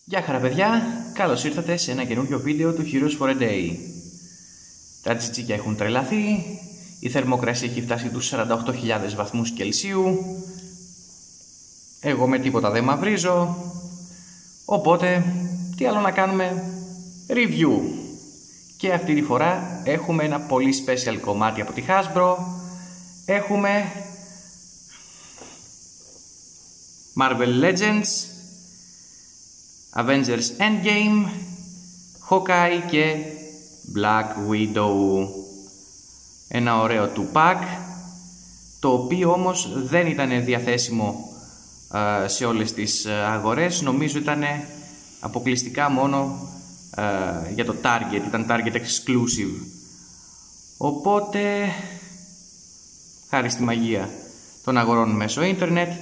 Γεια χαρά παιδιά, καλώς ήρθατε σε ένα καινούριο βίντεο του Heroes for a Day. Τα τζιτζίκια έχουν τρελαθεί, η θερμοκρασία έχει φτάσει τους 48.000 βαθμούς Κελσίου, εγώ με τίποτα δεν μαυρίζω, οπότε τι άλλο να κάνουμε, review. Και αυτή τη φορά έχουμε ένα πολύ special κομμάτι από τη Hasbro, έχουμε Marvel Legends, Avengers Endgame, Hawkeye και Black Widow. Ένα ωραίο two-pack, το οποίο όμως δεν ήταν διαθέσιμο σε όλες τις αγορές. Νομίζω ήταν αποκλειστικά μόνο για το Target, ήταν Target exclusive. Οπότε, χάρη στη μαγεία των αγορών μέσω ίντερνετ,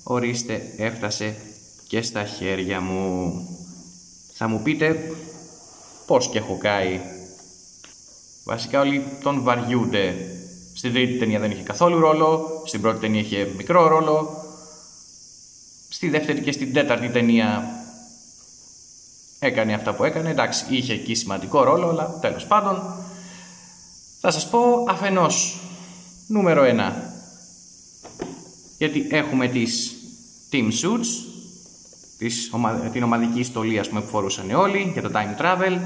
ορίστε, έφτασε και στα χέρια μου. Θα μου πείτε πώς και Hawkeye. Βασικά όλοι τον βαριούνται. Στην τρίτη ταινία δεν είχε καθόλου ρόλο, στην πρώτη ταινία είχε μικρό ρόλο, στη δεύτερη και στην τέταρτη ταινία έκανε αυτά που έκανε. Εντάξει, είχε εκεί σημαντικό ρόλο, αλλά τέλος πάντων θα σας πω αφενός νούμερο 1, γιατί έχουμε τις Team Suits, την ομαδική στολή που φορούσαν όλοι για το time travel.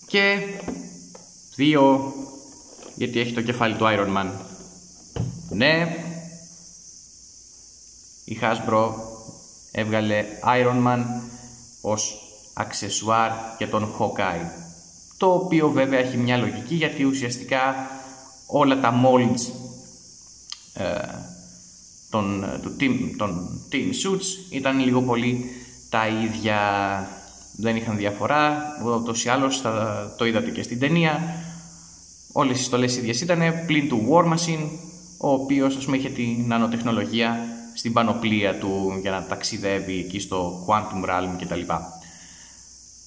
Και 2, γιατί έχει το κεφάλι του Iron Man. Ναι, η Hasbro έβγαλε Iron Man ως αξεσουάρ για τον Hawkeye, το οποίο βέβαια έχει μια λογική, γιατί ουσιαστικά όλα τα molds των Team Suits ήταν λίγο πολύ τα ίδια, δεν είχαν διαφορά. Ούτως ή άλλως το είδατε και στην ταινία, όλες οι στολές ίδιες ήταν, πλην του War Machine, ο οποίος ας πούμε είχε την νανοτεχνολογία στην πανοπλία του για να ταξιδεύει εκεί στο Quantum Realm κτλ.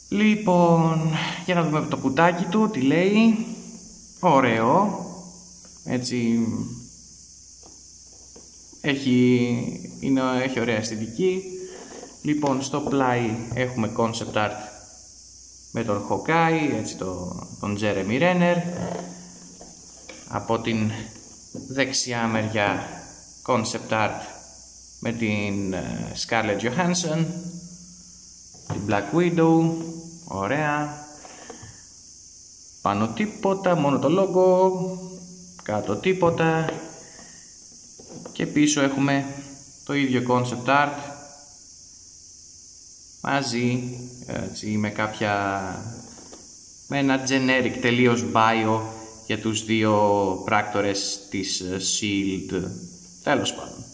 Λοιπόν, για να δούμε το κουτάκι του τι λέει. Ωραίο, έτσι, έχει ωραία αισθητική. Λοιπόν, στο πλάι έχουμε concept art με τον Hawkeye, έτσι τον Jeremy Renner. Από την δεξιά μεριά concept art με την Scarlett Johansson, την Black Widow, ωραία. Πάνω τίποτα, μόνο το logo, κάτω τίποτα. Και πίσω έχουμε το ίδιο concept art μαζί, έτσι, με ένα generic τελείως bio για τους δύο πράκτορες της SHIELD. Τέλος πάντων.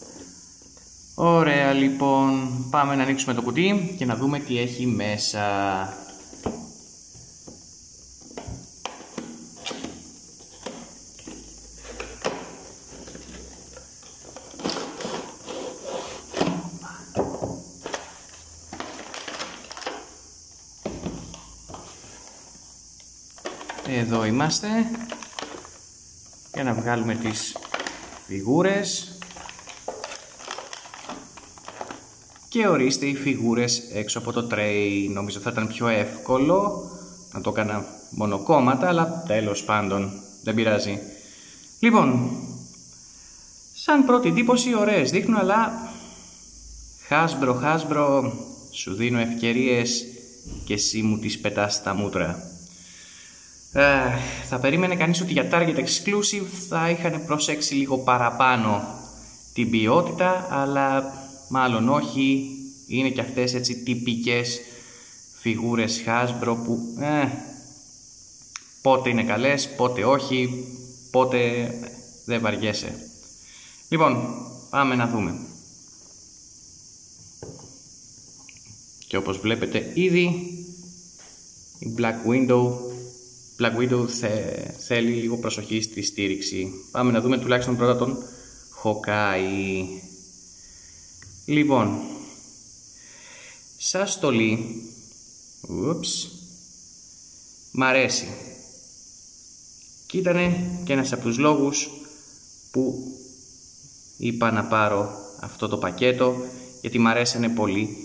Ωραία, λοιπόν, πάμε να ανοίξουμε το κουτί και να δούμε τι έχει μέσα. Εδώ είμαστε για να βγάλουμε τις φιγούρες και ορίστε οι φιγούρες έξω από το tray. Νομίζω θα ήταν πιο εύκολο να το έκανα μονοκόμματα, αλλά τέλος πάντων δεν πειράζει. Λοιπόν, σαν πρώτη εντύπωση ωραίες δείχνουν, αλλά Hasbro, σου δίνω ευκαιρίες και εσύ μου τις πετάς στα μούτρα. Θα περίμενε κανείς ότι για Target Exclusive θα είχαν προσέξει λίγο παραπάνω την ποιότητα, αλλά μάλλον όχι. Είναι και αυτές έτσι τυπικές φιγούρες Hasbro που πότε είναι καλές, πότε όχι, πότε δεν βαριέσαι. Λοιπόν, πάμε να δούμε. Και όπως βλέπετε ήδη η Black Widow θέλει λίγο προσοχή στη στήριξη. Πάμε να δούμε τουλάχιστον πρώτα τον Hawkeye. Λοιπόν, σαν στολή, μ' αρέσει. Και ήταν και ένας από τους λόγους που είπα να πάρω αυτό το πακέτο γιατί μου αρέσανε πολύ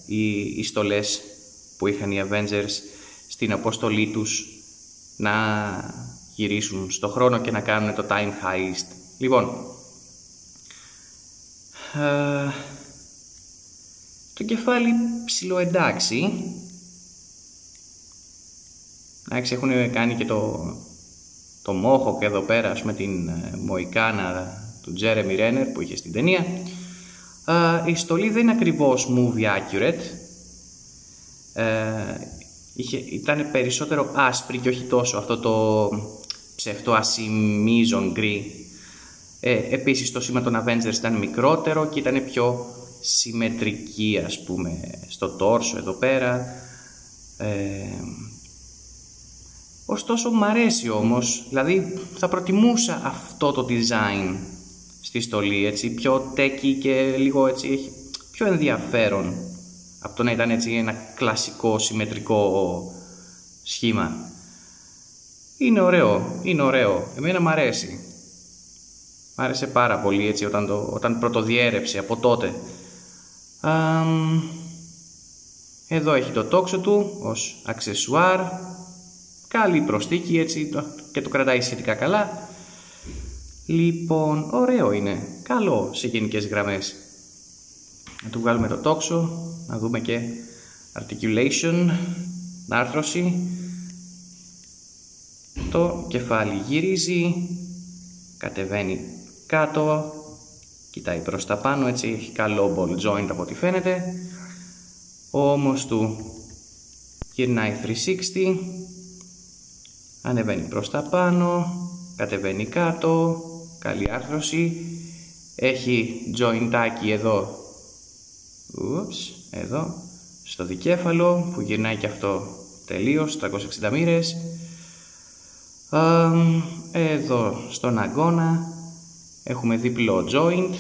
οι στολές που είχαν οι Avengers στην αποστολή τους να γυρίσουν στο χρόνο και να κάνουν το time heist. Λοιπόν, το κεφάλι ψιλοεντάξει. Εντάξει, έχουν κάνει και το μόχο και εδώ πέρα, ας πούμε, την μοϊκάνα του Jeremy Renner που είχε στην ταινία. Η στολή δεν είναι ακριβώς movie accurate. Ήταν περισσότερο άσπρη και όχι τόσο αυτό το ψευτό ασημίζον γκρι. Επίσης το σήμα των Avengers ήταν μικρότερο και ήταν πιο συμμετρική, ας πούμε, στο τόρσο εδώ πέρα. Ωστόσο μ' αρέσει όμως, δηλαδή θα προτιμούσα αυτό το design στη στολή, έτσι, πιο techy και λίγο έτσι, έχει πιο ενδιαφέρον από το να ήταν έτσι ένα κλασικό συμμετρικό σχήμα. Είναι ωραίο, είναι ωραίο, εμένα μ' αρέσει. Μ' άρεσε πάρα πολύ έτσι όταν πρωτοδιέρευσε από τότε. Εδώ έχει το τόξο του ως αξεσουάρ. Καλή προσθήκη έτσι και το κρατάει σχετικά καλά. Λοιπόν, ωραίο είναι. Καλό σε γενικές γραμμές. Να του βγάλουμε το τόξο. Να δούμε και articulation, άρθρωση. Το κεφάλι γυρίζει. Κατεβαίνει κάτω. Κοιτάει προς τα πάνω, έτσι έχει καλό ball joint από ό,τι φαίνεται. Ο ώμος του γυρνάει 360. Ανεβαίνει προς τα πάνω, κατεβαίνει κάτω, καλή άρθρωση. Έχει jointάκι εδώ, εδώ, στο δικέφαλο που γυρνάει και αυτό τελείως, 360 μοίρες. Εδώ στον αγκώνα έχουμε διπλό joint.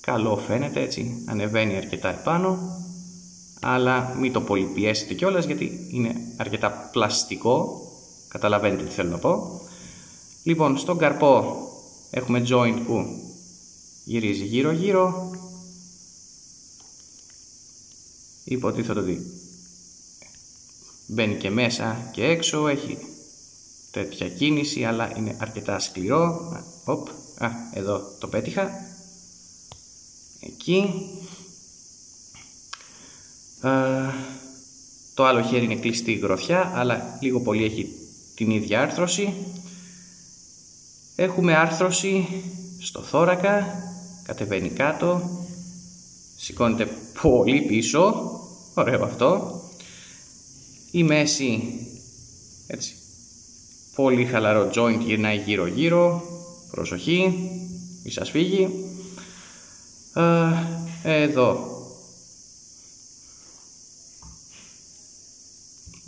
Καλό φαίνεται έτσι, ανεβαίνει αρκετά επάνω. Αλλά μην το πολυπιέσετε κιόλας γιατί είναι αρκετά πλαστικό. Καταλαβαίνετε τι θέλω να πω. Λοιπόν, στον καρπό έχουμε joint που γυρίζει γύρω γύρω. Υποτίθεται ότι μπαίνει και μέσα και έξω. Έχει τέτοια κίνηση αλλά είναι αρκετά σκληρό. Εδώ το πέτυχα. Εκεί. Το άλλο χέρι είναι κλειστή γροθιά, αλλά λίγο πολύ έχει την ίδια άρθρωση. Έχουμε άρθρωση στο θώρακα, κατεβαίνει κάτω, σηκώνεται πολύ πίσω, ωραίο αυτό. Η μέση, έτσι, πολύ χαλαρό joint, γυρνάει γύρω γύρω, προσοχή, μη σας φύγει. Εδώ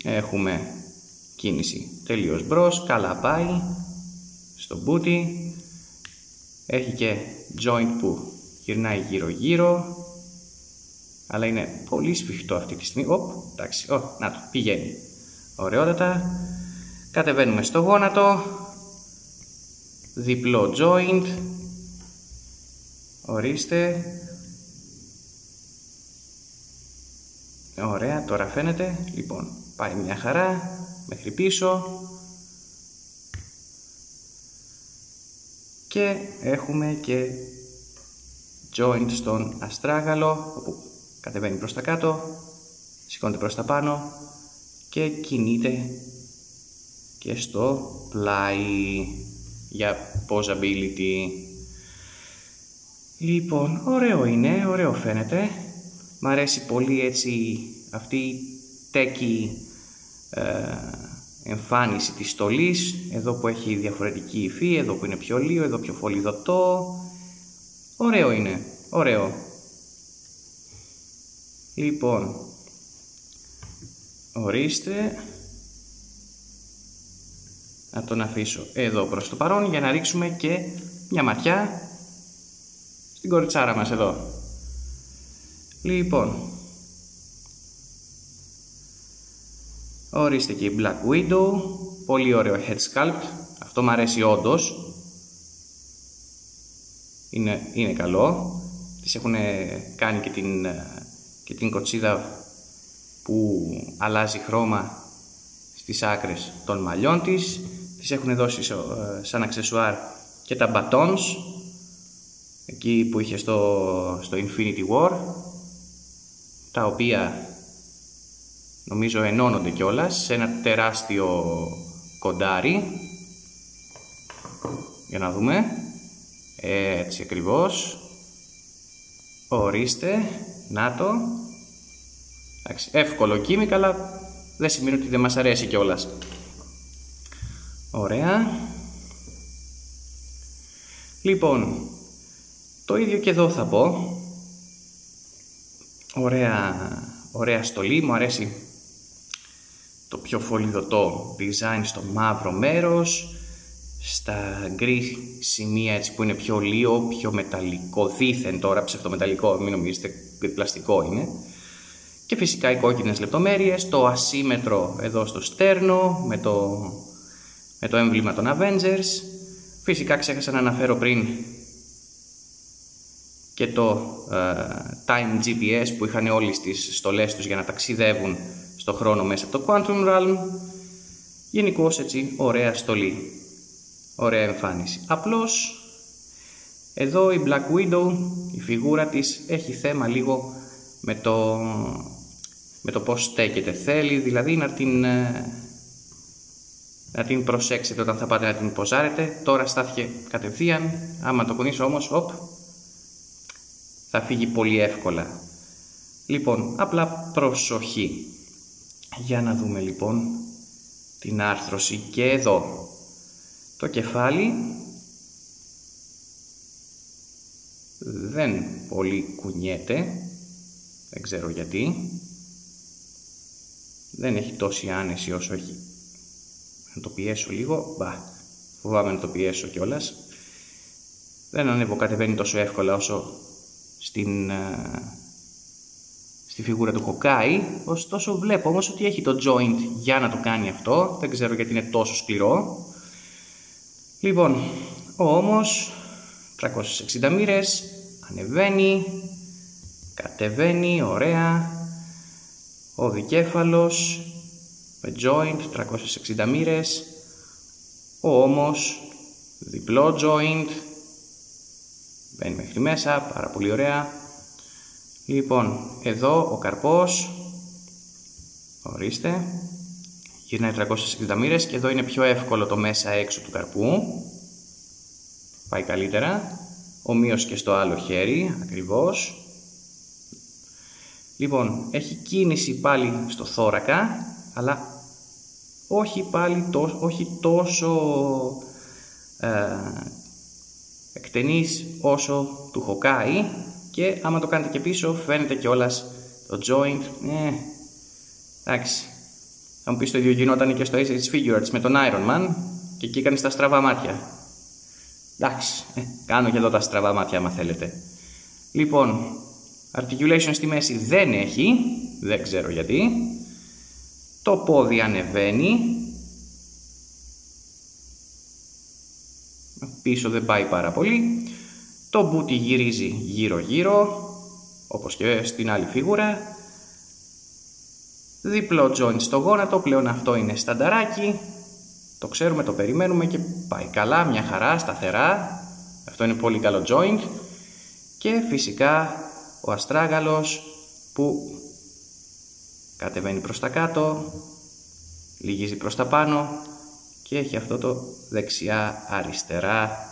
έχουμε κίνηση τελείως μπρος, καλά πάει στο μπούτι. Έχει και joint που γυρνάει γύρω γύρω, αλλά είναι πολύ σφιχτό αυτή τη στιγμή. Εντάξει, να το, πηγαίνει ωραιότατα. Κατεβαίνουμε στο γόνατο, διπλό joint, ορίστε. Ωραία, τώρα φαίνεται. Λοιπόν, πάει μια χαρά μέχρι πίσω και έχουμε και joint στον αστράγαλο όπου κατεβαίνει προς τα κάτω, σηκώνεται προς τα πάνω και κινείται και στο πλάι για posability. Λοιπόν, ωραίο είναι, ωραίο φαίνεται. Μ' αρέσει πολύ έτσι αυτή η techy εμφάνιση της στολής. Εδώ που έχει διαφορετική υφή, εδώ που είναι πιο λίγο, εδώ πιο φωλιδωτό. Ωραίο είναι, ωραίο. Λοιπόν, ορίστε. Να τον αφήσω εδώ προς το παρόν για να ρίξουμε και μια ματιά στην κοριτσάρα μας εδώ. Λοιπόν, ορίστε και η Black Widow, πολύ ωραίο head sculpt, αυτό μου αρέσει όντως, είναι καλό. Τις έχουν κάνει και την κοτσίδα που αλλάζει χρώμα στις άκρες των μαλλιών της. Τις έχουν δώσει σαν αξεσουάρ και τα buttons εκεί που είχε στο Infinity War, τα οποία νομίζω ενώνονται κιόλας σε ένα τεράστιο κοντάρι. Για να δούμε. Έτσι ακριβώς. Ορίστε. Να το. Εντάξει, εύκολο κίμικα, αλλά δεν σημαίνει ότι δεν μας αρέσει κιόλας. Ωραία. Λοιπόν, το ίδιο και εδώ θα πω. Ωραία στολή, μου αρέσει το πιο φωλιδωτό design στο μαύρο μέρος, στα γκρι σημεία έτσι που είναι πιο λίο, πιο μεταλλικό, δήθεν τώρα, ψευτομεταλλικό, μην νομίζετε, πλαστικό είναι. Και φυσικά οι κόκκινες λεπτομέρειες, το ασύμετρο εδώ στο στέρνο, με το έμβλημα των Avengers. Φυσικά ξέχασα να αναφέρω πριν και το Time GPS που είχαν όλες τις στολές τους για να ταξιδεύουν στο χρόνο μέσα από το Quantum Realm. Γενικώς έτσι ωραία στολή, ωραία εμφάνιση. Απλώς εδώ η Black Widow, η φιγούρα της έχει θέμα λίγο με το πώς στέκεται. Θέλει δηλαδή να την προσέξετε όταν θα πάτε να την ποζάρετε. Τώρα στάθηκε κατευθείαν, άμα το κουνήσω όμως, θα φύγει πολύ εύκολα. Λοιπόν, απλά προσοχή. Για να δούμε λοιπόν την άρθρωση και εδώ. Το κεφάλι δεν πολύ κουνιέται, δεν ξέρω γιατί. Δεν έχει τόση άνεση όσο έχει. Να το πιέσω λίγο, φοβάμαι να το πιέσω κιόλας. Δεν ανεβοκατεβαίνει τόσο εύκολα όσο στη φιγούρα του Hawkeye. Ωστόσο βλέπω όμως ότι έχει το joint για να το κάνει αυτό. Δεν ξέρω γιατί είναι τόσο σκληρό. Λοιπόν, όμως 360 μοίρες, ανεβαίνει, κατεβαίνει, ωραία. Ο δικέφαλος με joint, 360 μοίρες. Ο ώμος, διπλό joint, μπαίνει μέχρι μέσα, πάρα πολύ ωραία. Λοιπόν, εδώ ο καρπός, ορίστε, γυρνάει 360 μοίρες και εδώ είναι πιο εύκολο το μέσα έξω του καρπού. Πάει καλύτερα, ομοίως και στο άλλο χέρι, ακριβώς. Λοιπόν, έχει κίνηση πάλι στο θώρακα, αλλά όχι τόσο εκτενής όσο του Hawkeye, και άμα το κάνετε και πίσω φαίνεται κιόλας το joint. Εντάξει, θα μου πεις το ίδιο γινόταν και στο Ace Figure με τον Iron Man και εκεί κάνεις τα στραβά μάτια. Εντάξει, κάνω και εδώ τα στραβά μάτια άμα θέλετε. Λοιπόν, articulation στη μέση δεν έχει, δεν ξέρω γιατί. Το πόδι ανεβαίνει. Πίσω δεν πάει πάρα πολύ. Το μπούτι γυρίζει γύρω γύρω, όπως και στην άλλη φίγουρα. Διπλό joint στο γόνατο, πλέον αυτό είναι στανταράκι. Το ξέρουμε, το περιμένουμε και πάει καλά, μια χαρά, σταθερά. Αυτό είναι πολύ καλό joint. Και φυσικά ο αστράγαλος που κατεβαίνει προς τα κάτω, λυγίζει προς τα πάνω και έχει αυτό το δεξιά αριστερά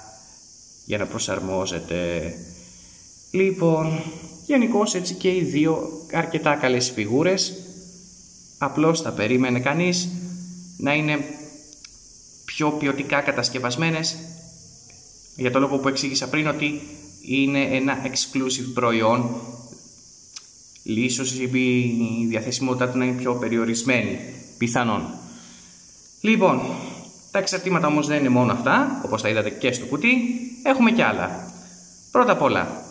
για να προσαρμόζεται. Λοιπόν, γενικώς έτσι και οι δύο αρκετά καλές φιγούρες. Απλώς θα περίμενε κανείς να είναι πιο ποιοτικά κατασκευασμένες, για το λόγο που εξήγησα πριν, ότι είναι ένα exclusive προϊόν. Ίσως η διαθεσιμότητά του να είναι πιο περιορισμένη, πιθανόν. Λοιπόν, τα εξαρτήματα όμως δεν είναι μόνο αυτά, όπως τα είδατε και στο κουτί, έχουμε και άλλα. Πρώτα απ' όλα,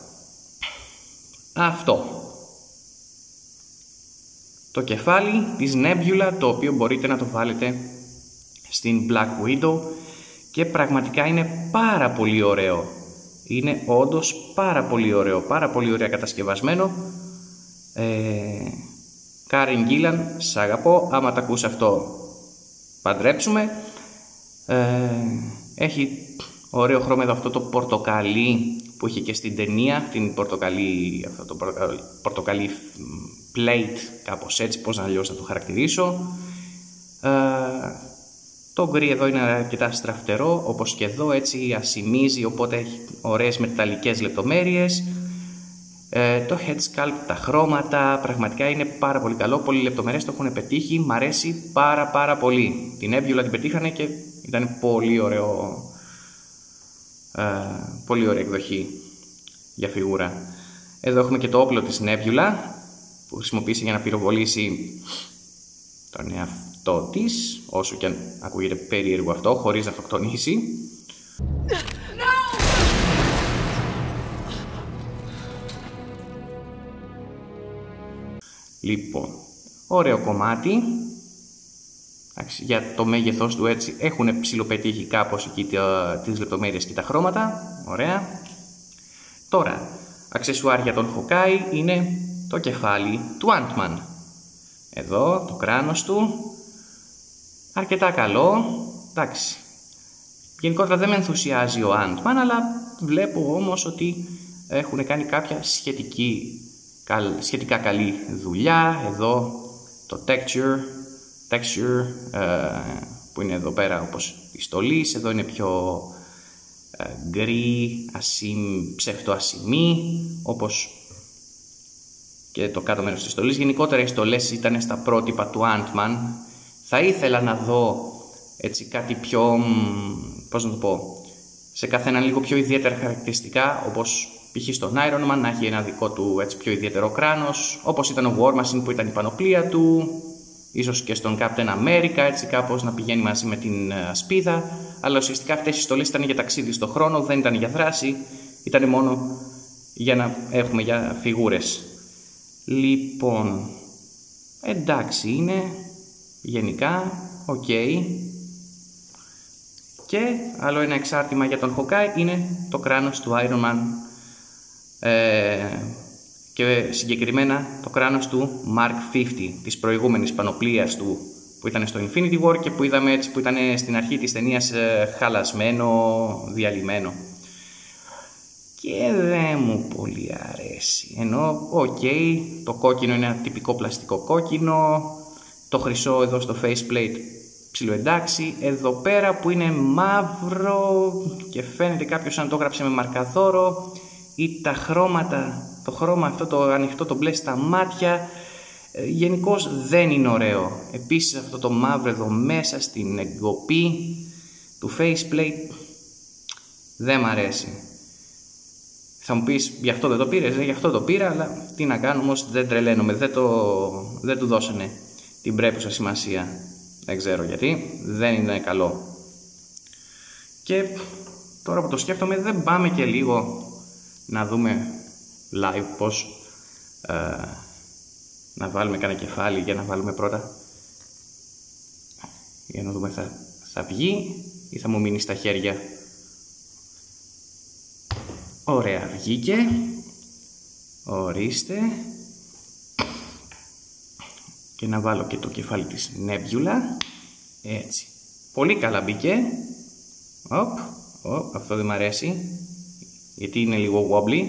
αυτό. Το κεφάλι της Nebula, το οποίο μπορείτε να το βάλετε στην Black Widow και πραγματικά είναι πάρα πολύ ωραίο. Είναι όντως πάρα πολύ ωραίο, πάρα πολύ ωραία κατασκευασμένο. Κάριν Γκίλαν, σ' αγαπώ, άμα τα ακούς αυτό παντρέψουμε. Έχει ωραίο χρώμα εδώ αυτό το πορτοκαλί που είχε και στην ταινία, αυτό το πορτοκαλί plate, κάπως έτσι, πώς αλλιώς να το χαρακτηρίσω. Το γκρι εδώ είναι αρκετά στραφτερό, όπως και εδώ, έτσι ασημίζει, οπότε έχει ωραίες μεταλλικές λεπτομέρειες. Το head sculpt, τα χρώματα, πραγματικά είναι πάρα πολύ καλό, πολύ λεπτομερές, το έχουν πετύχει, μ' αρέσει πάρα πολύ. Την Nebula την πετύχανε και ήταν πολύ ωραίο, πολύ ωραία εκδοχή για φιγούρα. Εδώ έχουμε και το όπλο της Nebula που χρησιμοποίησε για να πυροβολήσει τον εαυτό της, όσο και αν ακούγεται περίεργο αυτό, χωρίς να αυτοκτονήσει. Λοιπόν, ωραίο κομμάτι. Για το μέγεθός του έτσι έχουν ψιλοπετύχει κάπως εκεί τις λεπτομέρειες και τα χρώματα. Ωραία. Τώρα, αξεσουάρ των Hawkeye είναι το κεφάλι του Ant-Man. Εδώ, το κράνος του. Αρκετά καλό. Εντάξει. Γενικότερα δεν με ενθουσιάζει ο Ant-Man, αλλά βλέπω όμως ότι έχουν κάνει κάποια σχετικά καλή δουλειά. Εδώ το texture που είναι εδώ πέρα όπως η στολή, εδώ είναι πιο γκρι, ψευτοασημή, όπως και το κάτω μέρος της στολής. Γενικότερα οι στολές ήταν στα πρότυπα του Ant-Man. Θα ήθελα να δω έτσι κάτι πιο, πώς να το πω, σε καθέναν λίγο πιο ιδιαίτερα χαρακτηριστικά, όπως π.χ. στον Iron Man να έχει ένα δικό του έτσι πιο ιδιαίτερο κράνος, όπως ήταν ο War Machine που ήταν η πανοπλία του, ίσως και στον Captain America έτσι κάπως να πηγαίνει μαζί με την ασπίδα, αλλά ουσιαστικά αυτές οι στολές ήταν για ταξίδι στον χρόνο, δεν ήταν για δράση, ήταν μόνο για να έχουμε για φιγούρες. Λοιπόν, εντάξει είναι, γενικά, οκ. Και άλλο ένα εξάρτημα για τον Hawkeye είναι το κράνος του Iron Man και συγκεκριμένα το κράνος του Mark 50 της προηγούμενης πανοπλίας του που ήταν στο Infinity War και που είδαμε έτσι που ήταν στην αρχή της ταινίας χαλασμένο, διαλυμένο. Και δεν μου πολύ αρέσει. Ενώ, το κόκκινο είναι ένα τυπικό πλαστικό κόκκινο, το χρυσό εδώ στο faceplate ψιλοεντάξει, εδώ πέρα που είναι μαύρο και φαίνεται κάποιος αν το έγραψε με μαρκαδόρο, ή τα χρώματα, το χρώμα αυτό το ανοιχτό το μπλε στα μάτια, γενικώς δεν είναι ωραίο. Επίσης αυτό το μαύρο εδώ μέσα στην εγκοπή του faceplate δεν μ' αρέσει. Θα μου πεις, γι' αυτό δεν το πήρες, γι' αυτό το πήρα, αλλά τι να κάνω, όμως δεν τρελαίνομαι, δεν του δώσανε την πρέπουσα σημασία. Δεν ξέρω γιατί, δεν είναι καλό. Και τώρα που το σκέφτομαι, δεν πάμε και λίγο να δούμε live πώς να βάλουμε κανένα κεφάλι για να βάλουμε πρώτα, για να δούμε θα βγει ή θα μου μείνει στα χέρια. Ωραία, βγήκε. Ορίστε. Και να βάλω και το κεφάλι της Nebula. Έτσι. Πολύ καλά μπήκε. Αυτό δεν μ' αρέσει. Γιατί είναι λίγο wobbly.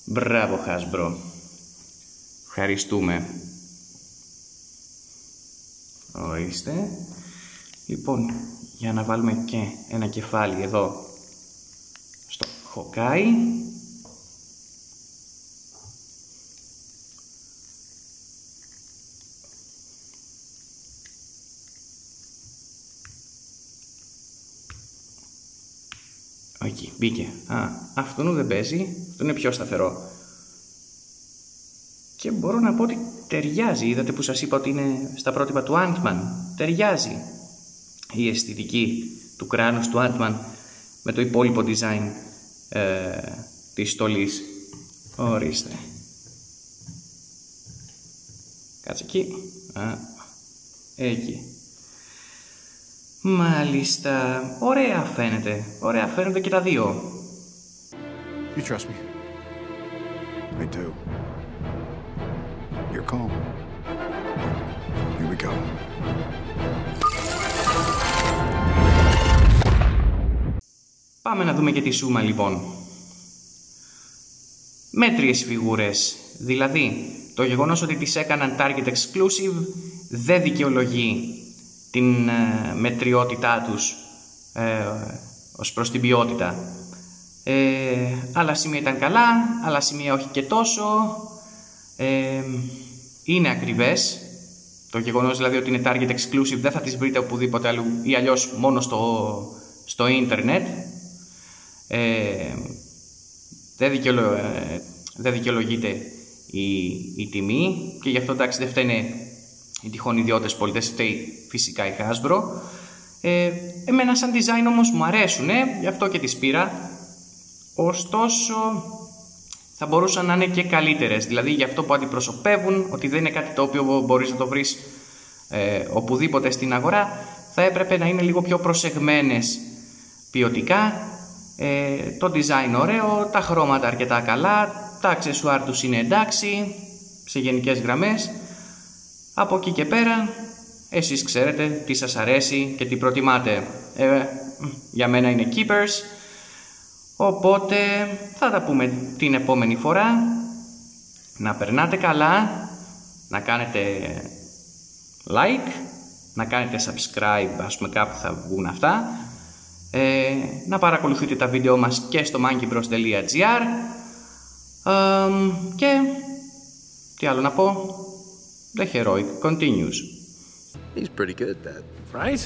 Μπράβο Hasbro. Ευχαριστούμε. Ορίστε. Λοιπόν, για να βάλουμε και ένα κεφάλι εδώ στο Hawkeye. Εκεί, μπήκε. Αυτό δεν παίζει, αυτό είναι πιο σταθερό. Και μπορώ να πω ότι ταιριάζει, είδατε που σας είπα ότι είναι στα πρότυπα του Ant-Man. Ταιριάζει η αισθητική του κράνους του Ant-Man με το υπόλοιπο design της στολής. Ορίστε. Κάτσε εκεί. Εκεί. Ωραία, βγήκε. Ορίστε. Λοιπόν, για να βάλουμε και ένα κεφάλι εδώ στο Hawkeye. Εκεί, μπήκε. Αυτό δεν μ' αρέσει. Αυτό είναι πιο σταθερό. Και μπορώ να πω ότι ταιριάζει, είδατε που σας είπα ότι είναι στα πρότυπα του Ant-Man. Ταιριάζει η αισθητική του κράνους του Ant-Man με το υπόλοιπο design της στολής. Ωραία. Κάτσε εκεί. Εκεί. Μάλιστα, ωραία φαίνεται και τα δύο. You trust me? I do. You're calm. Here we go. Πάμε να δούμε και τη σούμα λοιπόν. Μέτριες φιγούρες, δηλαδή το γεγονός ότι τις έκαναν target exclusive δεν δικαιολογεί την μετριότητά τους ως προς την ποιότητα. Άλλα σημεία ήταν καλά, άλλα σημεία όχι και τόσο. Είναι ακριβές. Το γεγονός δηλαδή ότι είναι target exclusive δεν θα τις βρείτε οπουδήποτε αλλού ή αλλιώς μόνο στο ίντερνετ. Δεν δικαιολογείται η τιμή και γι' αυτό εντάξει δεν φταίνε οι τυχόν ιδιώτες πολίτες, φταίει φυσικά η Hasbro. Εμένα σαν design όμως μου αρέσουνε, γι' αυτό και τις πήρα. Ωστόσο θα μπορούσαν να είναι και καλύτερες, δηλαδή για αυτό που αντιπροσωπεύουν, ότι δεν είναι κάτι το οποίο μπορείς να το βρεις οπουδήποτε στην αγορά, θα έπρεπε να είναι λίγο πιο προσεγμένες ποιοτικά. Το design ωραίο, τα χρώματα αρκετά καλά, τα αξεσουάρ τους είναι εντάξει σε γενικές γραμμές. Από εκεί και πέρα εσείς ξέρετε τι σας αρέσει και τι προτιμάτε. Για μένα είναι keepers, οπότε θα τα πούμε την επόμενη φορά. Να περνάτε καλά, να κάνετε like, να κάνετε subscribe, ας πούμε κάπου θα βγουν αυτά. Να παρακολουθείτε τα βίντεο μας και στο monkeybros.gr. Και τι άλλο να πω, The Heroic continues. He's pretty good at that, right?